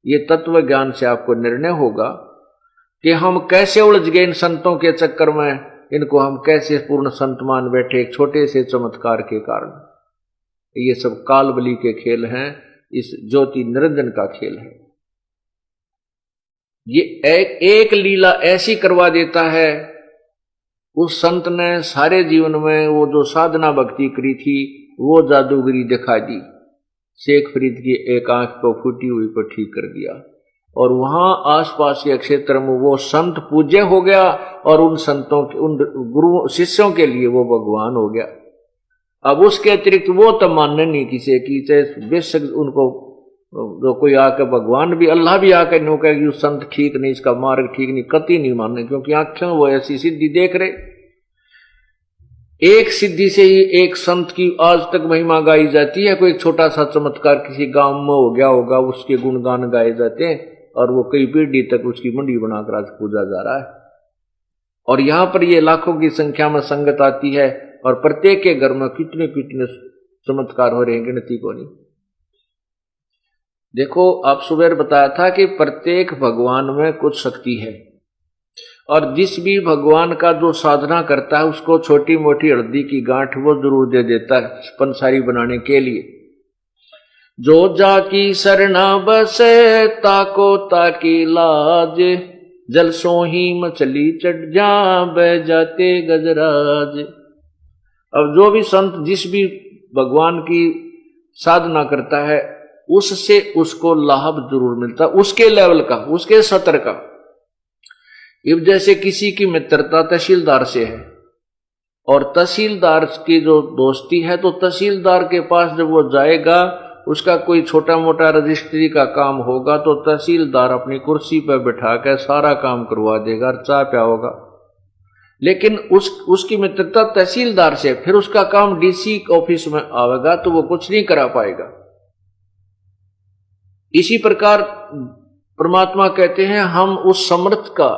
ये तत्व ज्ञान से आपको निर्णय होगा कि हम कैसे उलझ गए इन संतों के चक्कर में, इनको हम कैसे पूर्ण संत मान बैठे एक छोटे से चमत्कार के कारण। ये सब काल बलि के खेल हैं, इस ज्योति निरंजन का खेल है। ये एक लीला ऐसी करवा देता है। उस संत ने सारे जीवन में वो जो साधना भक्ति करी थी वो जादूगरी दिखा दी। शेख फरीद की एक आंख को फूटी हुई को ठीक कर दिया और वहां आसपास के क्षेत्र में वो संत पूज्य हो गया और उन संतों के उन गुरु शिष्यों के लिए वो भगवान हो गया। अब उसके अतिरिक्त वो तो मानने नहीं किसी की, चाहे बेशक उनको जो कोई आकर भगवान भी अल्लाह भी आकर नहीं कहे कि संत ठीक नहीं, इसका मार्ग ठीक नहीं, कतई नहीं मानने, क्योंकि आंखें वो ऐसी सिद्धि देख रहे। एक सिद्धि से ही एक संत की आज तक महिमा गाई जाती है। कोई छोटा सा चमत्कार किसी गांव में हो गया होगा, उसके गुणगान गाए जाते हैं और वो कई पीढ़ी तक उसकी मंडी बनाकर आज पूजा जा रहा है। और यहां पर ये लाखों की संख्या में संगत आती है और प्रत्येक के घर में कितने कितने चमत्कार हो रहे हैं, गिनती को नहीं। देखो, आप सुबह बताया था कि प्रत्येक भगवान में कुछ शक्ति है और जिस भी भगवान का जो साधना करता है उसको छोटी मोटी हल्दी की गांठ वो जरूर दे देता है पंसारी बनाने के लिए। जो जाकी सरना बसे ताको ताकी लाज, जल सोही मछली चढ़ जा बह जाते गजराज। अब जो भी संत जिस भी भगवान की साधना करता है उससे उसको लाभ जरूर मिलता, उसके लेवल का, उसके सतर का। अब जैसे किसी की मित्रता तहसीलदार से है और तहसीलदार की जो दोस्ती है, तो तहसीलदार के पास जब वो जाएगा, उसका कोई छोटा मोटा रजिस्ट्री का काम होगा तो तहसीलदार अपनी कुर्सी पर बैठा कर सारा काम करवा देगा और चाय पियाओगा। लेकिन उसकी मित्रता तहसीलदार से, फिर उसका काम डीसी ऑफिस में आवेगा तो वो कुछ नहीं करा पाएगा। इसी प्रकार परमात्मा कहते हैं हम उस समर्थ का,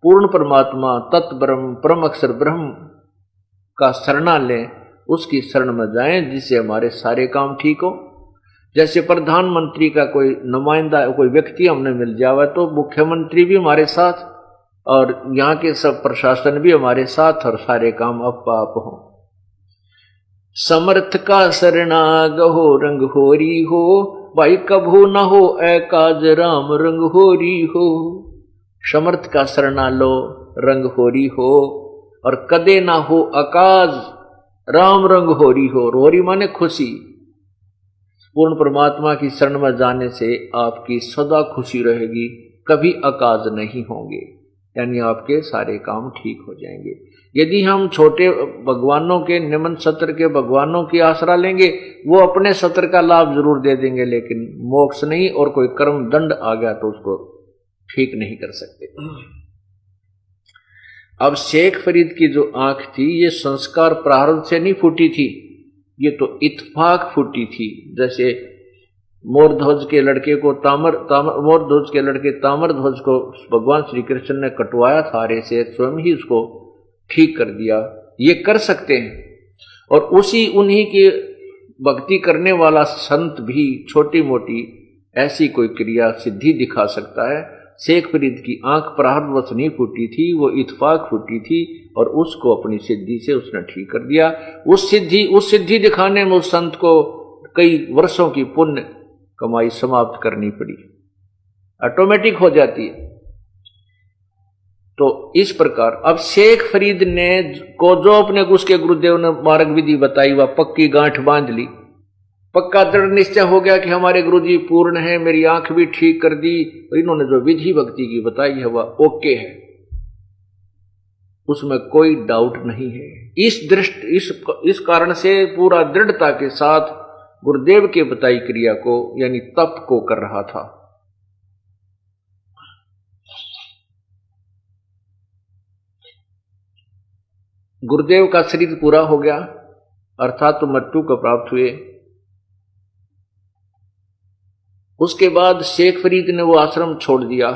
पूर्ण परमात्मा तत् ब्रह्म परम अक्षर ब्रह्म का शरणा लें, उसकी शरण में जाएं जिससे हमारे सारे काम ठीक हो। जैसे प्रधानमंत्री का कोई नुमाइंदा, कोई व्यक्ति हमने मिल जावा तो मुख्यमंत्री भी हमारे साथ और यहाँ के सब प्रशासन भी हमारे साथ और सारे काम आप हो। समर्थ का शरणा गहो रंग होरी हो, भाई कभू न हो एकाज राम रंग होरी हो। समर्थ का शरणा लो रंग होरी हो और कदे ना हो अकाज राम रंग होरी हो। होरी माने खुशी। पूर्ण परमात्मा की शरण में जाने से आपकी सदा खुशी रहेगी, कभी अकाज नहीं होंगे, यानी आपके सारे काम ठीक हो जाएंगे। यदि हम छोटे भगवानों के, निम्न सत्र के भगवानों की आसरा लेंगे, वो अपने सत्र का लाभ जरूर दे देंगे लेकिन मोक्ष नहीं, और कोई कर्म दंड आ गया तो उसको ठीक नहीं कर सकते। अब शेख फरीद की जो आंख थी ये संस्कार प्रारब्ध से नहीं फूटी थी, ये तो इत्फाक फूटी थी। जैसे मोरध्वज के लड़के को मोरध्वज के लड़के ताम्रध्वज को भगवान श्री कृष्ण ने कटवाया था आरे से, स्वयं ही उसको ठीक कर दिया। ये कर सकते हैं और उन्हीं की भक्ति करने वाला संत भी छोटी मोटी ऐसी कोई क्रिया सिद्धि दिखा सकता है। शेख फरीद की आंख प्रारब्धवश नहीं फूटी थी, वो इत्फाक फूटी थी और उसको अपनी सिद्धि से उसने ठीक कर दिया। उस सिद्धि दिखाने में उस संत को कई वर्षों की पुण्य कमाई समाप्त करनी पड़ी, ऑटोमेटिक हो जाती है। तो इस प्रकार अब शेख फरीद ने को जो अपने उसके गुरुदेव ने मार्ग विधि बताई वह पक्की गांठ बांध ली, पक्का दृढ़ निश्चय हो गया कि हमारे गुरुजी पूर्ण है, मेरी आंख भी ठीक कर दी, और इन्होंने जो विधि भक्ति की बताई है वह ओके है, उसमें कोई डाउट नहीं है। इस कारण से पूरा दृढ़ता के साथ गुरुदेव के बताई क्रिया को यानी तप को कर रहा था। गुरुदेव का शरीर पूरा हो गया अर्थात तो मृत्यु को प्राप्त हुए। उसके बाद शेख फरीद ने वो आश्रम छोड़ दिया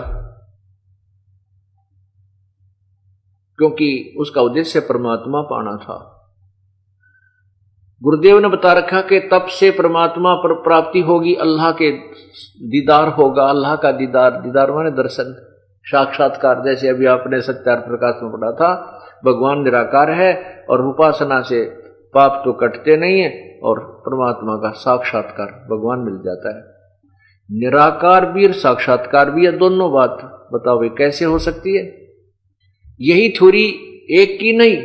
क्योंकि उसका उद्देश्य परमात्मा पाना था। गुरुदेव ने बता रखा कि तप से परमात्मा पर प्राप्ति होगी, अल्लाह के दीदार होगा। अल्लाह का दीदार, दीदार माने दर्शन, साक्षात्कार। जैसे अभी आपने सत्यार्थ प्रकाश में पढ़ा था, भगवान निराकार है और उपासना से पाप तो कटते नहीं है और परमात्मा का साक्षात्कार भगवान मिल जाता है। निराकार भी और साक्षात्कार भी है, दोनों बात बताओ वे कैसे हो सकती है? यही थ्योरी एक की नहीं,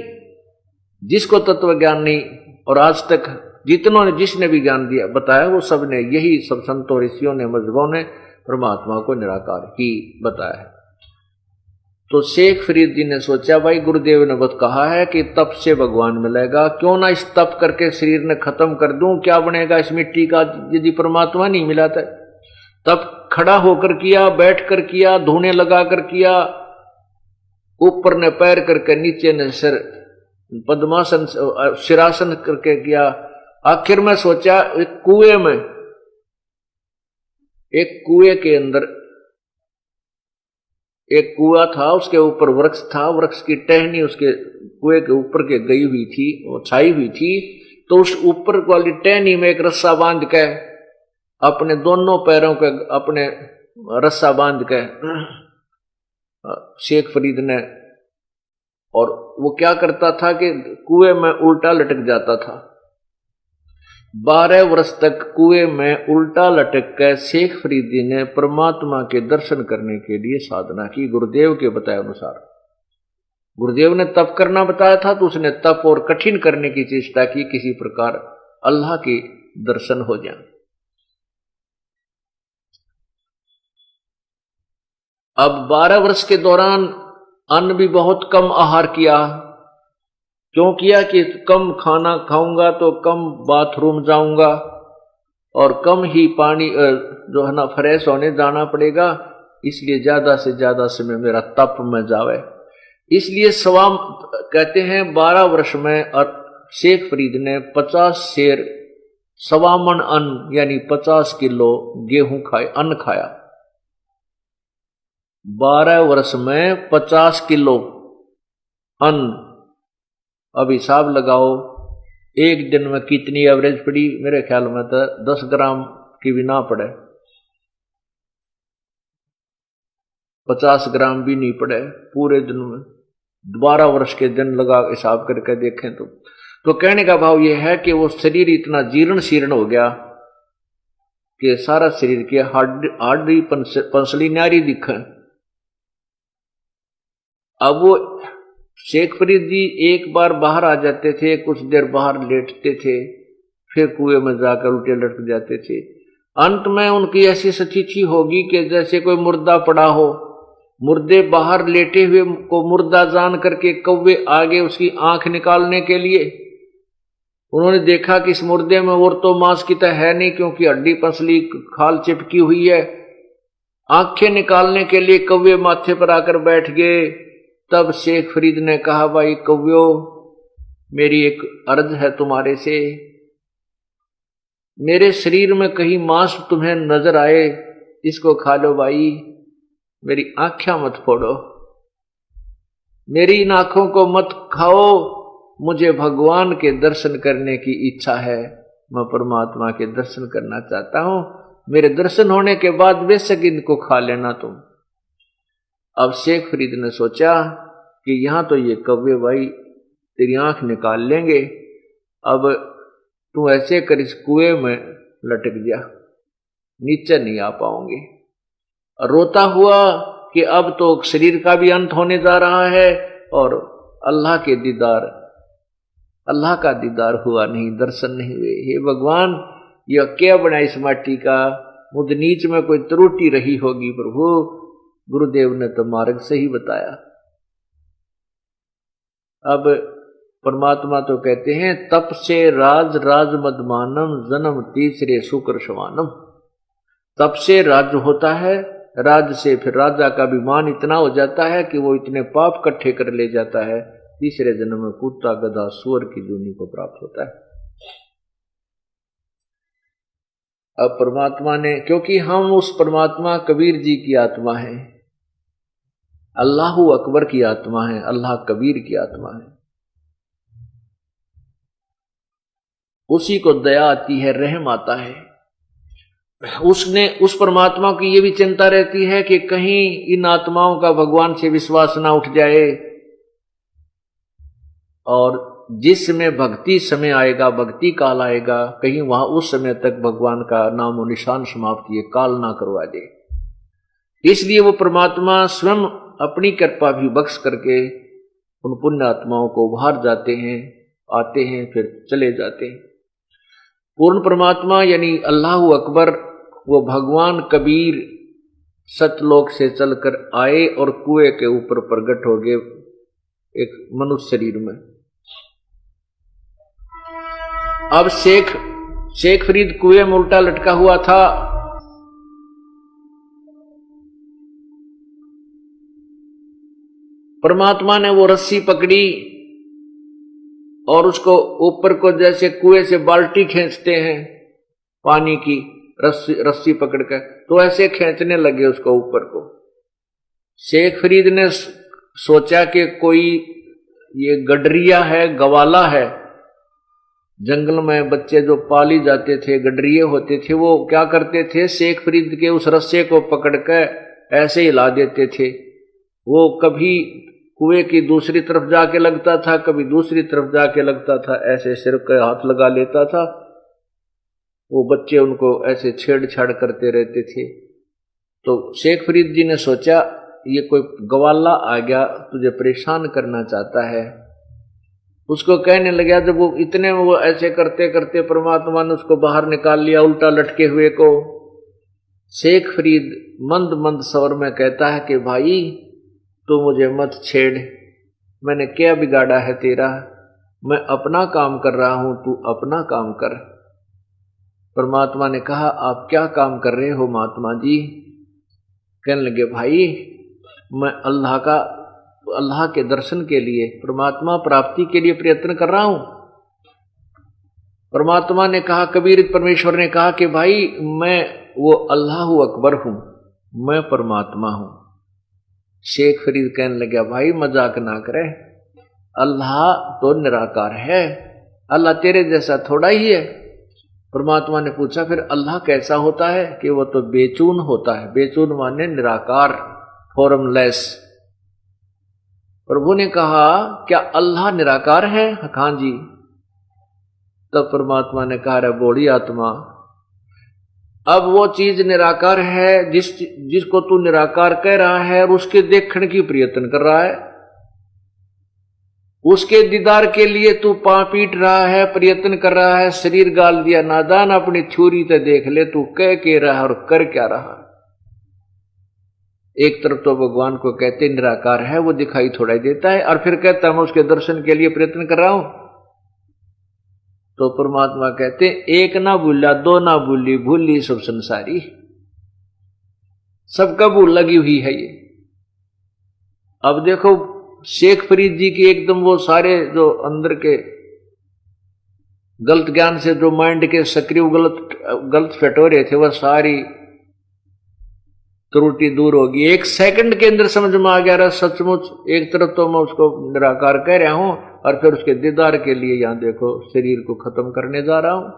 जिसको तत्व ज्ञान नहीं और आज तक जितनों ने जिसने भी ज्ञान दिया बताया वो सब ने यही सब संतों ऋषियों ने मजहबों ने परमात्मा को निराकार ही बताया है। तो शेख फरीद जी ने सोचा भाई गुरुदेव ने बहुत कहा है कि तप से भगवान मिलेगा, क्यों ना इस तप करके शरीर ने खत्म कर दूं, क्या बनेगा इस मिट्टी का यदि परमात्मा नहीं मिला था। तप खड़ा होकर किया, बैठ कर किया, धोने लगा कर किया, ऊपर ने पैर करके नीचे ने सिर पद्मासन शिरासन करके किया। आखिर में सोचा एक कुएं में, एक कुएं के अंदर एक कुआं था, उसके ऊपर वृक्ष था, वृक्ष की टहनी उसके कुएं के ऊपर के गई हुई थी, वो छाई हुई थी। तो उस ऊपर वाली टहनी में एक रस्सा बांध के अपने दोनों पैरों के अपने रस्सा बांध के शेख फरीद ने, और वो क्या करता था कि कुएं में उल्टा लटक जाता था। 12 वर्ष तक कुएं में उल्टा लटक कर शेख फरीदी ने परमात्मा के दर्शन करने के लिए साधना की, गुरुदेव के बताए अनुसार। गुरुदेव ने तप करना बताया था तो उसने तप और कठिन करने की चेष्टा की, किसी प्रकार अल्लाह के दर्शन हो जाए। अब 12 वर्ष के दौरान अन्न भी बहुत कम आहार किया। क्यों किया कि कम खाना खाऊंगा तो कम बाथरूम जाऊंगा और कम ही पानी जो है ना फ्रेश होने जाना पड़ेगा, इसलिए ज्यादा से ज्यादा समय मेरा तप में जावे। इसलिए सवाम कहते हैं 12 वर्ष में और शेख फरीद ने 50 शेर सवामन अन्न यानी 50 किलो गेहूं खाए, अन्न खाया। 12 वर्ष में 50 किलो अन्न। अब हिसाब लगाओ एक दिन में कितनी एवरेज पड़ी, मेरे ख्याल में तो 10 ग्राम की भी ना पड़े, 50 ग्राम भी नहीं पड़े पूरे दिन में। 12 वर्ष के दिन लगा हिसाब करके देखें तो कहने का भाव यह है कि वो शरीर इतना जीर्ण शीर्ण हो गया कि सारा शरीर की हार्डी पंसली न्यारी दिखे। अब वो शेख फरीद जी एक बार बाहर आ जाते थे, कुछ देर बाहर लेटते थे, फिर कुएं में जाकर उल्टे लटक जाते थे। अंत में उनकी ऐसी स्थिति होगी कि जैसे कोई मुर्दा पड़ा हो, मुर्दे बाहर लेटे हुए को मुर्दा जान करके कौवे आगे उसकी आंख निकालने के लिए। उन्होंने देखा कि इस मुर्दे में और तो मांस की तो है नहीं, क्योंकि हड्डी पसली खाल चिपकी हुई है। आंखें निकालने के लिए कौवे माथे पर आकर बैठ गए। तब शेख फरीद ने कहा भाई कौव्यो, मेरी एक अर्ज है तुम्हारे से, मेरे शरीर में कहीं मांस तुम्हें नजर आए इसको खा लो भाई, मेरी आंखें मत फोड़ो, मेरी इन आंखों को मत खाओ, मुझे भगवान के दर्शन करने की इच्छा है, मैं परमात्मा के दर्शन करना चाहता हूं, मेरे दर्शन होने के बाद बेशक इनको खा लेना तुम। अब शेख फरीद ने सोचा कि यहां तो ये कौवे भाई तेरी आंख निकाल लेंगे, अब तू ऐसे कर इस कुएं में लटक जा, नीचे नहीं आ पाओगे। रोता हुआ कि अब तो शरीर का भी अंत होने जा रहा है और अल्लाह के दीदार, अल्लाह का दीदार हुआ नहीं, दर्शन नहीं हुए। हे भगवान, यह क्या बना इस माटी का, मुझ नीच में कोई त्रुटि रही होगी प्रभु। गुरुदेव ने तो मार्ग से ही बताया। अब परमात्मा तो कहते हैं तप से राज राज मदमानम जन्म तीसरे शुक्र शवानम। तप से राज्य होता है, राज से फिर राजा का अभिमान इतना हो जाता है कि वो इतने पाप इकट्ठे कर ले जाता है, तीसरे जन्म में कुत्ता गधा सुअर की जूनी को प्राप्त होता है। अब परमात्मा ने, क्योंकि हम उस परमात्मा कबीर जी की आत्मा है, अल्लाहु अकबर की आत्मा है, अल्लाह कबीर की आत्मा है। उसी को दया आती है, रहम आता है। उसने उस परमात्मा की ये भी चिंता रहती है कि कहीं इन आत्माओं का भगवान से विश्वास ना उठ जाए, और जिसमें भक्ति समय आएगा, भक्ति काल आएगा, कहीं वहां उस समय तक भगवान का नाम और निशान समाप्त ये काल ना करवा दे। इसलिए वो परमात्मा स्वयं अपनी कृपा भी बख्श करके उन पुण्य आत्माओं को बाहर जाते हैं, आते हैं, फिर चले जाते हैं। पूर्ण परमात्मा यानी अल्लाह अकबर, वो भगवान कबीर सतलोक से चलकर आए और कुएं के ऊपर प्रकट हो गए एक मनुष्य शरीर में। अब शेख फरीद कुएं में उल्टा लटका हुआ था। परमात्मा ने वो रस्सी पकड़ी और उसको ऊपर को, जैसे कुएं से बाल्टी खींचते हैं पानी की, रस्सी पकड़कर, तो ऐसे खींचने लगे उसको ऊपर को। शेख फरीद ने सोचा कि कोई ये गडरिया है, गवाला है। जंगल में बच्चे जो पाली जाते थे, गडरिये होते थे, वो क्या करते थे, शेख फरीद के उस रस्से को पकड़कर ऐसे हिला देते थे। वो कभी कुएं की दूसरी तरफ जाके लगता था, कभी दूसरी तरफ जाके लगता था, ऐसे सिर के हाथ लगा लेता था। वो बच्चे उनको ऐसे छेड़छाड़ करते रहते थे। तो शेख फरीद जी ने सोचा ये कोई गवाला आ गया, तुझे परेशान करना चाहता है। उसको कहने लगा, जब वो इतने वो ऐसे करते करते परमात्मा ने उसको बाहर निकाल लिया उल्टा लटके हुए को। शेख फरीद मंद मंद स्वर में कहता है कि भाई तू मुझे मत छेड़, मैंने क्या बिगाड़ा है तेरा, मैं अपना काम कर रहा हूं, तू अपना काम कर। परमात्मा ने कहा, आप क्या काम कर रहे हो महात्मा जी? कहने लगे, भाई मैं अल्लाह के दर्शन के लिए, परमात्मा प्राप्ति के लिए प्रयत्न कर रहा हूं। परमात्मा ने कहा, कबीर परमेश्वर ने कहा कि भाई मैं वो अल्लाह अकबर हूं, मैं परमात्मा हूं। शेख फरीद कहने लगा, भाई मजाक ना करे, अल्लाह तो निराकार है, अल्लाह तेरे जैसा थोड़ा ही है। परमात्मा ने पूछा, फिर अल्लाह कैसा होता है? कि वो तो बेचून होता है। बेचून माने निराकार, फॉर्मलेस। प्रभु ने कहा, क्या अल्लाह निराकार है? हाँ जी। तब परमात्मा ने कहा, रे बोली आत्मा, अब वो चीज निराकार है जिसको तू निराकार कह रहा है और उसके देखने की प्रयत्न कर रहा है, उसके दीदार के लिए तू पांव पीट रहा है, प्रयत्न कर रहा है, शरीर गाल दिया। नादान, अपनी छुरी ते देख ले, तू कह के रहा और कर क्या रहा। एक तरफ तो भगवान को कहते निराकार है, वो दिखाई थोड़ा ही देता है, और फिर कहता मैं उसके दर्शन के लिए प्रयत्न कर रहा हूं। तो परमात्मा कहते, एक ना भूला दो ना भूली, भूली सब संसारी। सबका भूल लगी हुई है ये। अब देखो शेख फरीद जी की एकदम वो सारे जो अंदर के गलत ज्ञान से, जो माइंड के सक्रिय गलत फटोरे थे, वह सारी त्रुटि दूर होगी। एक सेकंड के अंदर समझ में आ गया रहा, सचमुच एक तरफ तो मैं उसको निराकार कह रहा हूं, और फिर उसके दीदार के लिए यहां देखो शरीर को खत्म करने जा रहा हूं।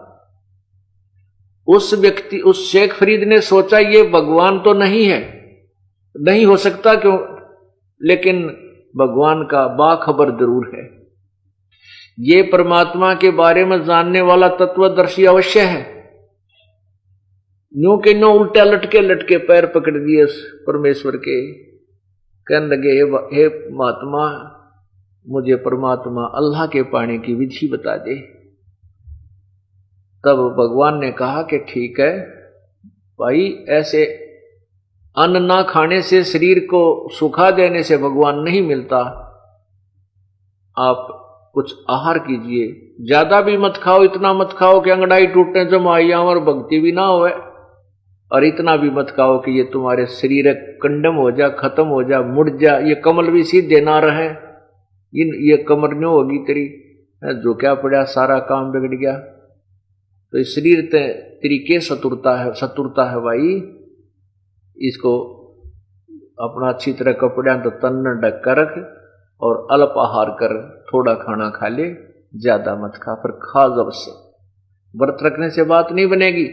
उस शेख फरीद ने सोचा ये भगवान तो नहीं है, नहीं हो सकता, क्यों? लेकिन भगवान का बाखबर जरूर है। ये परमात्मा के बारे में जानने वाला तत्वदर्शी अवश्य है। न्यू के न्यू उल्टा लटके लटके पैर पकड़ दिए उस परमेश्वर के। कहने लगे, हे महात्मा, मुझे परमात्मा अल्लाह के पाने की विधि बता दे। तब भगवान ने कहा कि ठीक है भाई, ऐसे अन्न ना खाने से, शरीर को सुखा देने से भगवान नहीं मिलता। आप कुछ आहार कीजिए, ज्यादा भी मत खाओ, इतना मत खाओ कि अंगड़ाई टूटने जमाइया और भक्ति भी ना होए, और इतना भी मत खाओ कि ये तुम्हारे शरीर कंडम हो जा, खत्म हो जा, मुड़ जा, ये कमल भी सीधे ना रहे, ये कमर न्यू होगी तेरी, जो क्या पड़ा, सारा काम बिगड़ गया। तो इस शरीर तरीके सतुरता है भाई, इसको अपना अच्छी तरह कपड़ा तो तन ढक कर रख, और अल्प आहार कर, थोड़ा खाना खा ले, ज्यादा मत खा, पर खा जब से। व्रत रखने से बात नहीं बनेगी।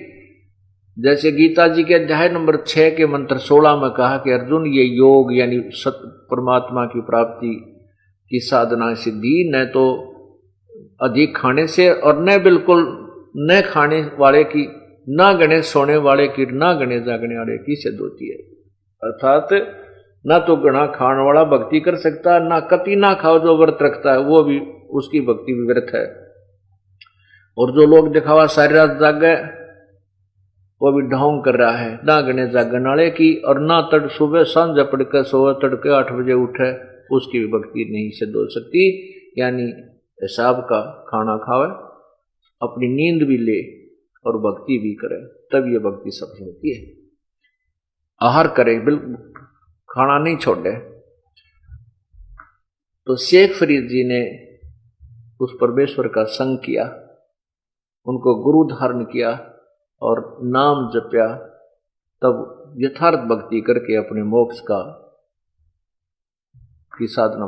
जैसे गीता जी के अध्याय नंबर 6 के मंत्र 16 में कहा कि अर्जुन, ये योग यानी सत परमात्मा की प्राप्ति की साधना सिद्धि न तो अधिक खाने से और न बिल्कुल न खाने वाले की, ना गणे सोने वाले की, ना गणे जागने वाले की सिद्ध होती है। अर्थात ना तो गणा खाने वाला भक्ति कर सकता है, ना कति ना खाओ जो व्रत रखता है वो भी, उसकी भक्ति भी व्यर्थ है। और जो लोग दिखावा सारी रात जागे वो भी ढोंग कर रहा है, ना गणे जागने वाले की और ना तड़ सुबह सांझ पड़कर सोए तड़के 8 बजे उठे, उसकी भी भक्ति नहीं सिद्ध हो सकती। यानी हिसाब का खाना खावे, अपनी नींद भी ले और भक्ति भी करे, तब ये भक्ति सफल होती है। आहार करे, बिल्कुल खाना नहीं छोड़े। तो शेख फरीद जी ने उस परमेश्वर का संग किया, उनको गुरु धारण किया और नाम जपया, तब यथार्थ भक्ति करके अपने मोक्ष की साधना